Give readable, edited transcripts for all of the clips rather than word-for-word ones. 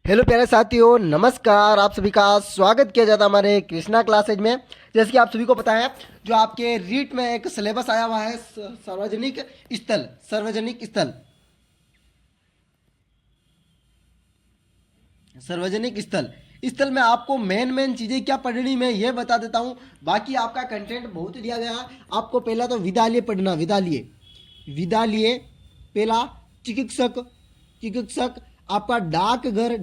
Hello प्यारे साथियों, नमस्कार। आप सभी का स्वागत किया जाता है हमारे कृष्णा क्लासेज में। जैसे कि आप सभी को पता है, जो आपके रीट में एक सिलेबस आया हुआ है सार्वजनिक स्थल स्थल में आपको मेन चीज़ें क्या पढ़नी मैं ये बता देता हूँ। बाकी आपका कंटेंट बहुत दिया गया है। आपको पहला तो विद्यालय पढ़ना, विद्यालय पहला। चिकित्सक आपका डाकघर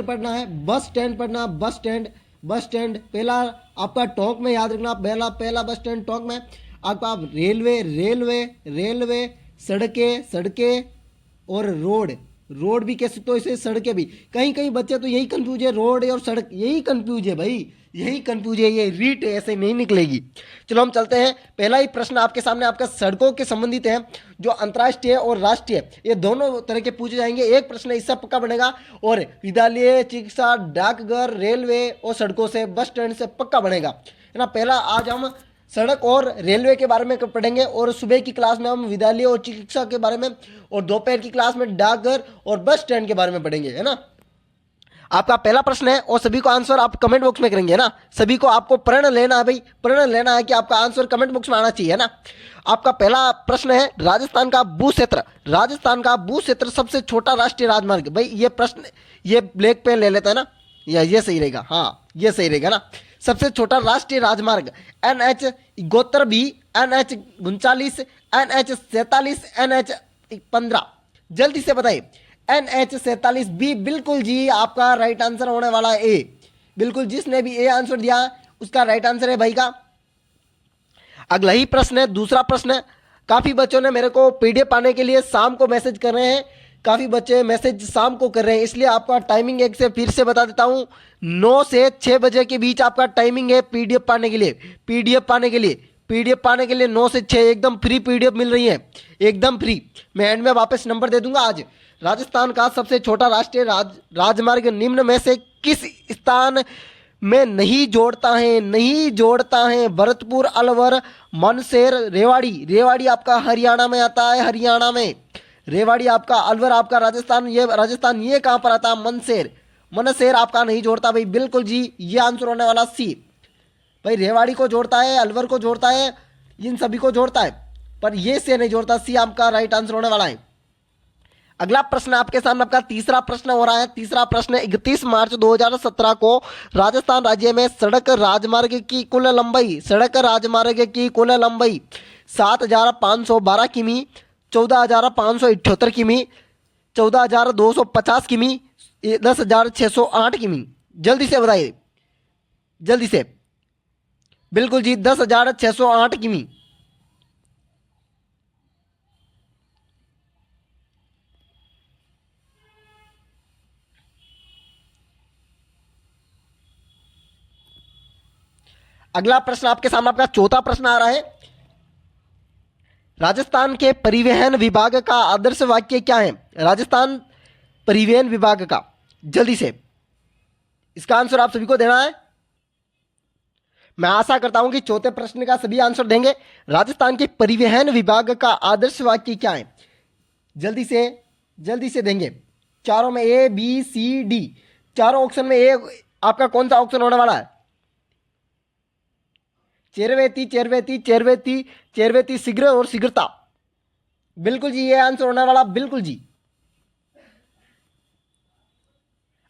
पढ़ना है। बस स्टैंड पढ़ना, बस स्टैंड पहला। आपका टोंक में याद रखना, पहला बस स्टैंड टोंक में। आपका रेलवे, सड़कें और रोड भी कह सकते हो, इसे सड़कें भी। कहीं कहीं बच्चे तो यही कंफ्यूज है, रोड और सड़क, यही कंफ्यूज है भाई, यही कंफ्यूज है। ये रीट ऐसे नहीं निकलेगी। चलो हम चलते हैं। पहला ही प्रश्न आपके सामने आपका सड़कों के संबंधित है, जो अंतर्राष्ट्रीय और राष्ट्रीय, ये दोनों तरह के पूछे जाएंगे। एक प्रश्न इससे पक्का बनेगा, और विद्यालय, चिकित्सा, डाकघर, रेलवे और सड़कों से, बस स्टैंड से पक्का बनेगा, है ना। पहला आज हम सड़क और रेलवे के बारे में पढ़ेंगे, और सुबह की क्लास में हम विद्यालय और चिकित्सा के बारे में, और दोपहर की क्लास में डाकघर और बस स्टैंड के बारे में पढ़ेंगे, है ना। आपका पहला प्रश्न है, और सभी को आंसर आप कमेंट बॉक्स में करेंगे, है ना। सभी को आपको प्रण लेना है भाई, प्रण लेना है कि आपका आंसर कमेंट बॉक्स में आना चाहिए, है ना। आपका पहला प्रश्न है, राजस्थान का भू क्षेत्र सबसे छोटा राष्ट्रीय राजमार्ग। भाई ये प्रश्न, ये ब्लैक पेन ले लेता है ना, या ये सही रहेगा, हाँ ये सही रहेगा ना। सबसे छोटा राष्ट्रीय राजमार्ग NH 72, NH 39, NH 47, NH 15। जल्दी से बताइए। NH 47B, बिल्कुल जी, आपका राइट आंसर होने वाला है ए। बिल्कुल, जिसने भी ए आंसर दिया उसका राइट आंसर है भाई का। अगला ही प्रश्न है, दूसरा प्रश्न। काफी बच्चों ने मेरे को PDF पाने के लिए शाम को मैसेज कर रहे हैं, काफी बच्चे मैसेज शाम को कर रहे हैं, इसलिए आपका टाइमिंग एक से फिर से बता देता हूं। 9 से 6 बजे के बीच आपका टाइमिंग है PDF पाने के लिए। PDF पाने के लिए 9 से 6 एकदम फ्री PDF मिल रही है, एकदम फ्री। मैं एंड में वापस नंबर दे दूंगा। आज राजस्थान का सबसे छोटा राष्ट्रीय राजमार्ग निम्न में से किस स्थान में नहीं जोड़ता है? भरतपुर, अलवर, मनसेर, रेवाड़ी आपका हरियाणा में आता है, हरियाणा में। रेवाड़ी आपका, अलवर आपका राजस्थान, ये कहां पर आता है? मनसेर आपका नहीं जोड़ता भाई, बिल्कुल जी, ये आंसर होने वाला सी। भाई रेवाड़ी को जोड़ता है, अलवर को जोड़ता है, इन सभी को जोड़ता है, पर ये से नहीं जोड़ता। सी आपका राइट आंसर होने वाला है। अगला प्रश्न आपके सामने आपका तीसरा प्रश्न हो रहा है। तीसरा प्रश्न, 31 मार्च 2017 को राजस्थान राज्य में सड़क राजमार्ग की कुल लंबाई 7,512 किमी, 14,578 किमी, 14,250 किमी, 10,608 किमी। जल्दी से बताइए, जल्दी से। बिल्कुल जी, 10,608 किमी। अगला प्रश्न आपके सामने आपका चौथा प्रश्न आ रहा है। राजस्थान के परिवहन विभाग का आदर्श वाक्य क्या है? राजस्थान परिवहन विभाग का, जल्दी से इसका आंसर आप सभी को देना है। मैं आशा करता हूं कि चौथे प्रश्न का सभी आंसर देंगे। राजस्थान के परिवहन विभाग का आदर्श वाक्य क्या है? जल्दी से देंगे। चारों में A B C D, चारों ऑप्शन में ए आपका कौन सा ऑप्शन होने वाला है? चेरवेती, शीघ्र और शीघ्रता। बिल्कुल जी, ये आंसर होने वाला, बिल्कुल जी।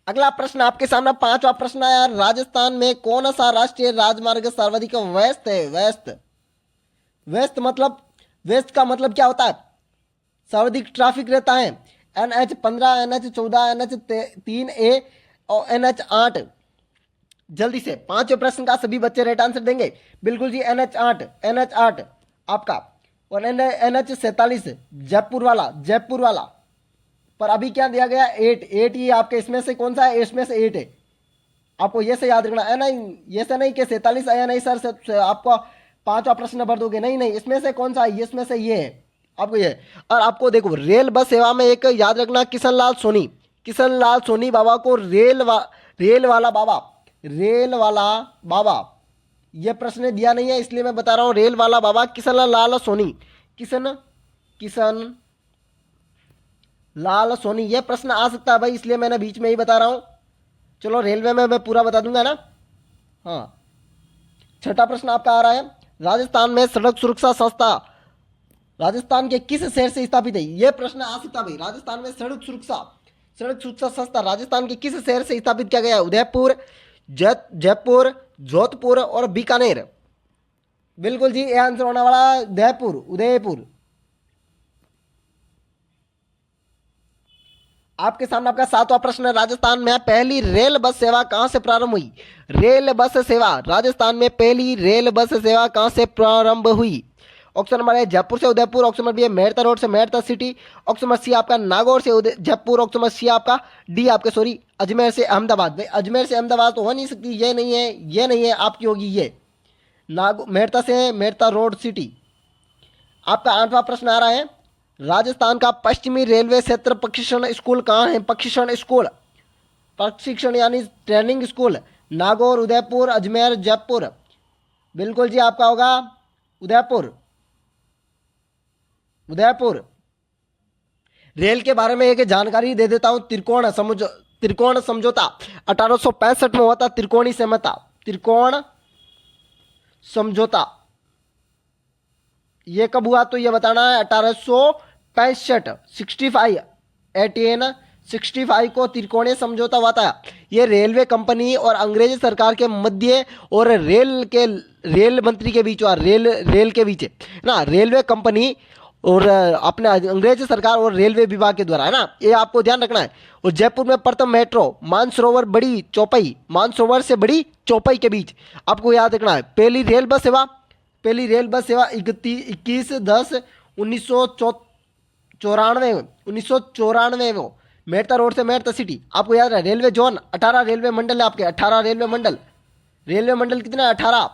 अगला प्रश्न आपके सामने पांचवा प्रश्न आया। राजस्थान में कौन सा राष्ट्रीय राजमार्ग सर्वाधिक व्यस्त है? व्यस्त का मतलब क्या होता है? सर्वाधिक ट्रैफिक रहता है। NH 15, NH 14, NH 3A और NH 8। जल्दी से पांचवें प्रश्न का सभी बच्चे राइट आंसर देंगे। बिल्कुल जी, NH 8 आपका, और NH 47 जयपुर वाला। पर अभी क्या दिया गया? 8 ही आपके, इसमें से कौन सा है? इसमें से 8 है, आपको ये से याद रखना है। नहीं, ये से नहीं कि 47 आया, नहीं सर आपको पांचवा प्रश्न भर दोगे, नहीं, इसमें से कौन सा है? इसमें से ये है आपको, ये। और आपको देखो, रेल बस सेवा में एक याद रखना, किशन लाल सोनी बाबा को रेल वाला बाबा, ये प्रश्न दिया नहीं है, इसलिए मैं बता रहा हूं। रेल वाला बाबा किशन लाल सोनी, किशन लाल सोनी, ये प्रश्न आ सकता है भाई, इसलिए मैंने बीच में ही बता रहा हूं। चलो रेलवे में मैं पूरा बता दूंगा ना। हाँ, छठा प्रश्न आपका आ रहा है, राजस्थान में सड़क सुरक्षा संस्था राजस्थान के किस शहर से स्थापित है? यह प्रश्न आ सकता है भाई, राजस्थान में सड़क सुरक्षा संस्था राजस्थान के किस शहर से स्थापित किया गया है? उदयपुर, जयपुर, जोधपुर और बीकानेर। बिल्कुल जी, ये आंसर होने वाला है उदयपुर। आपके सामने आपका सातवां प्रश्न है, राजस्थान में पहली रेल बस सेवा कहां से प्रारंभ हुई? रेल बस सेवा, राजस्थान में पहली रेल बस सेवा कहां से प्रारंभ हुई? ऑप्शन नंबर है जयपुर से उदयपुर, ऑप्शन नंबर बी है मेड़ता रोड से Merta city, option number C आपका नागौर से जयपुर, ऑप्शन नंबर सी आपका डी आपके सॉरी अजमेर से अहमदाबाद। भाई अजमेर से अहमदाबाद तो हो नहीं सकती, ये नहीं है, आपकी होगी ये मेड़ता से मेड़ता रोड सिटी। आपका आठवां प्रश्न आ रहा है, राजस्थान का पश्चिमी रेलवे क्षेत्र प्रशिक्षण स्कूल कहाँ है? प्रशिक्षण यानी ट्रेनिंग स्कूल, नागौर, उदयपुर, अजमेर, जयपुर। बिल्कुल जी, आपका होगा उदयपुर। रेल के बारे में एक जानकारी दे देता हूं, त्रिकोण समझौता 1865 में हुआ था। त्रिकोण समझौता ये कब हुआ तो ये बताना है। 1865 1865 को त्रिकोणीय समझौता हुआ था। ये रेलवे कंपनी और अंग्रेज सरकार के मध्य और रेल मंत्री के बीच हुआ। रेल के बीच ना, रेलवे कंपनी और अपने अंग्रेज सरकार और रेलवे विभाग के द्वारा, है ना, ये आपको ध्यान रखना है। और जयपुर में प्रथम मेट्रो मानसरोवर से बड़ी चौपाई के बीच, आपको याद रखना है। पहली रेल बस सेवा 1994 में मेड़ता रोड से मेड़ता सिटी, आपको याद है। रेलवे जोन 18 रेलवे मंडल है आपके, 18 रेलवे मंडल कितने? 18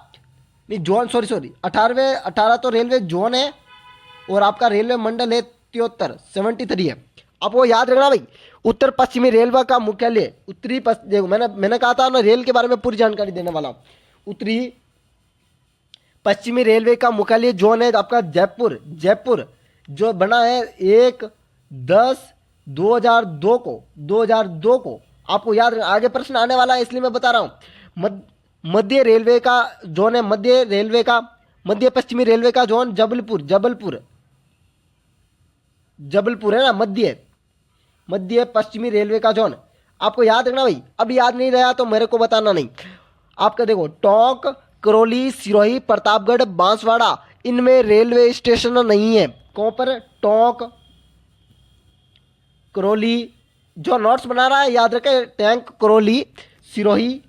नहीं, जोन सॉरी 18 तो रेलवे जोन है और आपका रेलवे मंडल है 73 है। आपको याद रखना भाई। उत्तर पश्चिमी रेलवे का मुख्यालय देखो मैंने कहा था ना, रेल के बारे में पूरी जानकारी देने वाला हूं। उत्तरी पश्चिमी रेलवे का मुख्यालय जोन है आपका जयपुर, जो बना है 1/10/2002 को। आपको याद रखना, आगे प्रश्न आने वाला है इसलिए मैं बता रहा हूं। मध्य रेलवे का जोन है, मध्य पश्चिमी रेलवे का जोन जबलपुर है ना, मध्य पश्चिमी रेलवे का जोन। आपको याद रखना भाई, अब याद नहीं रहा तो मेरे को बताना नहीं। आपका देखो टोंक, करौली, सिरोही, प्रतापगढ़, बांसवाड़ा, इनमें रेलवे स्टेशन नहीं है। कौन पर? टोंक, करौली। जो नोट्स बना रहा है याद रखे, टैंक, करौली, सिरोही,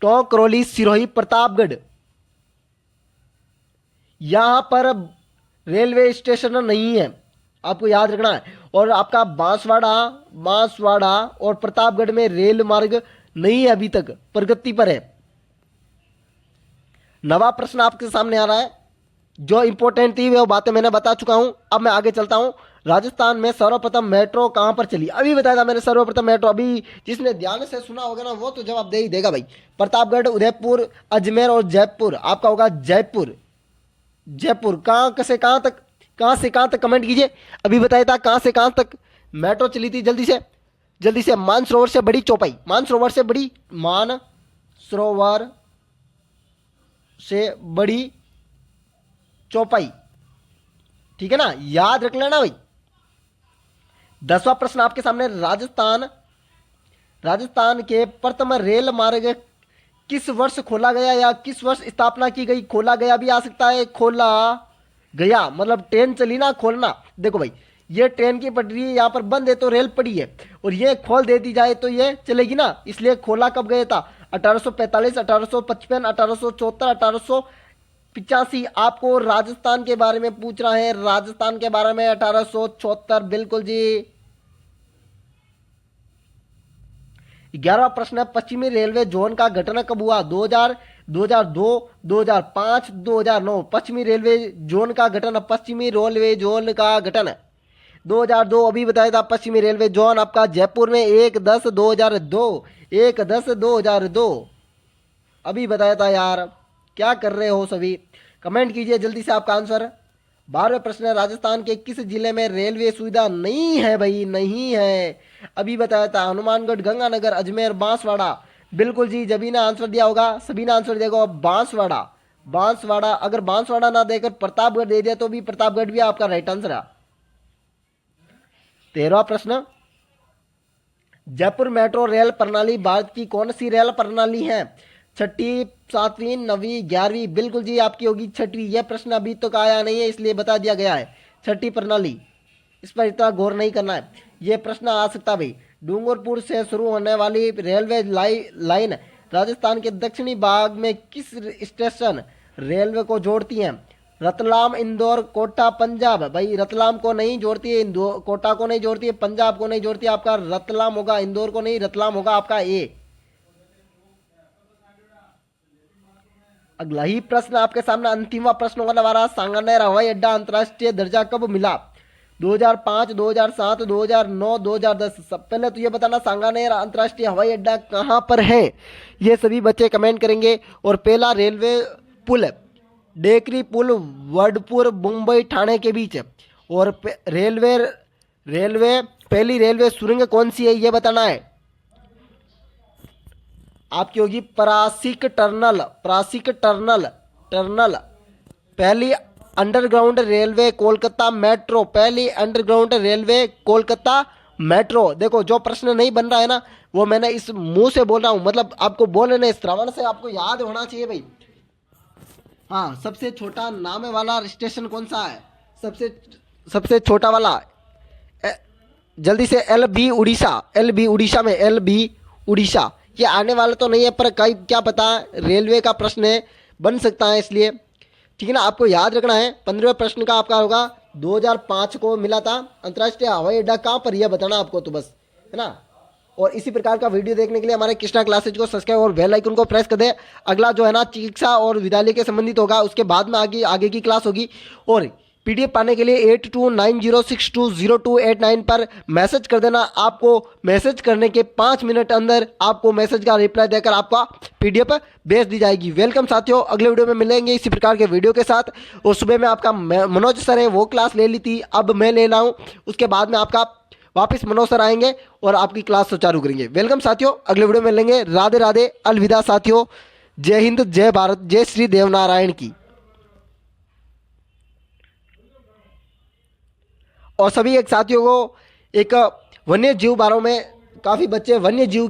प्रतापगढ़, यहां पर रेलवे स्टेशन नहीं है, आपको याद रखना है। और आपका बांसवाड़ा और प्रतापगढ़ में रेल मार्ग नहीं है, अभी तक प्रगति पर है। नवा प्रश्न आपके सामने आ रहा है, जो इंपॉर्टेंट थी वो बातें मैंने बता चुका हूं। अब मैं आगे चलता हूं। राजस्थान में सर्वप्रथम मेट्रो कहां पर चली? अभी बताया था मैंने सर्वप्रथम मेट्रो, अभी जिसने ध्यान से सुना होगा ना वो तो जवाब दे ही देगा भाई। प्रतापगढ़, उदयपुर, अजमेर और जयपुर। आपका होगा जयपुर। कहां से कहां तक कमेंट कीजिए। अभी बताया था कहां से कहां तक मेट्रो चली थी। जल्दी से मानसरोवर से बड़ी चौपाई, मानसरोवर से बड़ी चौपाई, ठीक है ना, याद रख लेना भाई। 10वां प्रश्न आपके सामने, राजस्थान के प्रथम रेल मार्ग किस वर्ष खोला गया या किस वर्ष स्थापना की गई? खोला गया भी आ सकता है, खोला गया मतलब ट्रेन चली ना, खोलना। देखो भाई, ये ट्रेन की पटरी यहाँ पर बंद है तो रेल पड़ी है, और ये खोल दे दी जाए तो ये चलेगी ना, इसलिए खोला कब गया था? 1845, 1855, 1874, 1885। आपको राजस्थान के बारे में पूछ रहा है, राजस्थान के बारे में 1874, बिल्कुल जी। 11वां प्रश्न है, पश्चिमी रेलवे जोन का गठन कब हुआ? 2000, 2002, 2005, 2009। पश्चिमी रेलवे जोन का गठन 2002 अभी बताया था। पश्चिमी रेलवे जोन आपका जयपुर में 1/10/2002 अभी बताया था यार। क्या कर रहे हो सभी? कमेंट कीजिए जल्दी से आपका आंसर। 12वें प्रश्न है, राजस्थान के किस जिले में रेलवे सुविधा नहीं है भाई? नहीं है, अभी बताया था, हनुमानगढ़, गंगानगर, अजमेर, बांसवाड़ा। बिल्कुल जी, जबी ने आंसर दिया होगा, सभी ने आंसर दिया होगा बांसवाड़ा। बांसवाड़ा, अगर बांसवाड़ा ना देकर प्रतापगढ़ दे दिया तो भी प्रतापगढ़ भी आपका राइट आंसर है। 13वां प्रश्न, जयपुर मेट्रो रेल प्रणाली भारत की कौन सी रेल प्रणाली है? छठी, सातवीं, नवीं, 11वीं? बिल्कुल जी आपकी होगी छठवीं। यह प्रश्न अभी तक आया नहीं है इसलिए बता दिया गया है, छठी प्रणाली। इस पर इतना गौर नहीं करना है, यह प्रश्न आ सकता भाई। डूंगरपुर से शुरू होने वाली रेलवे लाइन राजस्थान के दक्षिणी भाग में किस स्टेशन रेलवे को जोड़ती है? रतलाम, इंदौर, कोटा, पंजाब? भाई रतलाम को नहीं जोड़ती है, इंदौर, कोटा को नहीं जोड़ती है, पंजाब को नहीं जोड़ती है, आपका रतलाम होगा, इंदौर को नहीं, रतलाम होगा आपका ए। अगला ही प्रश्न आपके सामने अंतिमवा प्रश्न होने वाला, सांगानेर हवाई अड्डा अंतर्राष्ट्रीय दर्जा कब मिला? 2005, 2007, 2009, 2010? सब पहले तो ये बताना सांगानेर अंतर्राष्ट्रीय हवाई अड्डा कहाँ पर है, ये सभी बच्चे कमेंट करेंगे। और पहला रेलवे पुल डेकरी पुल वडपुर मुंबई ठाणे के बीच। और रेलवे पहली रेलवे सुरंग कौन सी है ये बताना है। आपकी होगी परासिक टनल, परासिक टनल। पहली अंडरग्राउंड रेलवे कोलकाता मेट्रो, पहली अंडरग्राउंड रेलवे कोलकाता मेट्रो। देखो जो प्रश्न नहीं बन रहा है ना वो मैंने इस मुंह से बोल रहा हूं, मतलब आपको बोलने श्रवण से आपको याद होना चाहिए भाई। हाँ, सबसे छोटा नाम वाला स्टेशन कौन सा है? सबसे छोटा वाला जल्दी से LB उड़ीसा, LB उड़ीसा में, LB उड़ीसा। ये आने वाला तो नहीं है पर कई क्या पता रेलवे का प्रश्न है, बन सकता है, इसलिए ठीक है ना। आपको याद रखना है 15वें प्रश्न का आपका होगा 2005 को मिला था अंतर्राष्ट्रीय हवाई अड्डा कहाँ पर, यह बताना आपको, तो बस है ना। और इसी प्रकार का वीडियो देखने के लिए हमारे कृष्णा क्लासेज को सब्सक्राइब और बेल आइकन को प्रेस कर दे। अगला जो है ना चिकित्सा और विद्यालय के संबंधित होगा, उसके बाद में आगे की क्लास होगी। और PDF पाने के लिए 8290620289 पर मैसेज कर देना। आपको मैसेज करने के 5 मिनट अंदर आपको मैसेज का रिप्लाई देकर आपका PDF भेज दी जाएगी। वेलकम साथियों, अगले वीडियो में मिलेंगे इसी प्रकार के वीडियो के साथ। और सुबह में आपका मनोज सर है वो क्लास ले ली थी, अब मैं ले रहा हूँ, उसके बाद में आपका वापस मनोज सर आएंगे और आपकी क्लास सुचारू करेंगे। वेलकम साथियों, अगले वीडियो में मिलेंगे। राधे राधे, अलविदा साथियों, जय हिंद, जय भारत, जय श्री देवनारायण की। और सभी एक साथियों को एक वन्य जीव बारों में काफ़ी बच्चे वन्य जीव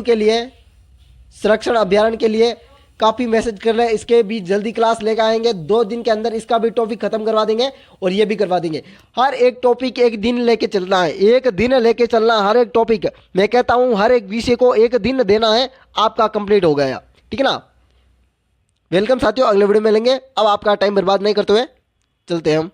के लिए संरक्षण अभियान के लिए काफ़ी मैसेज कर रहे हैं। इसके भी जल्दी क्लास लेकर आएंगे, 2 दिन के अंदर इसका भी टॉपिक खत्म करवा देंगे और ये भी करवा देंगे। हर एक टॉपिक एक दिन लेके चलना है, एक दिन लेके चलना है हर एक टॉपिक। मैं कहता हूँ हर एक विषय को एक दिन देना है, आपका कंप्लीट हो गया, ठीक है ना। वेलकम साथियों, अगले वीडियो में मिलेंगे। अब आपका टाइम बर्बाद नहीं करते हुए चलते हैं हम।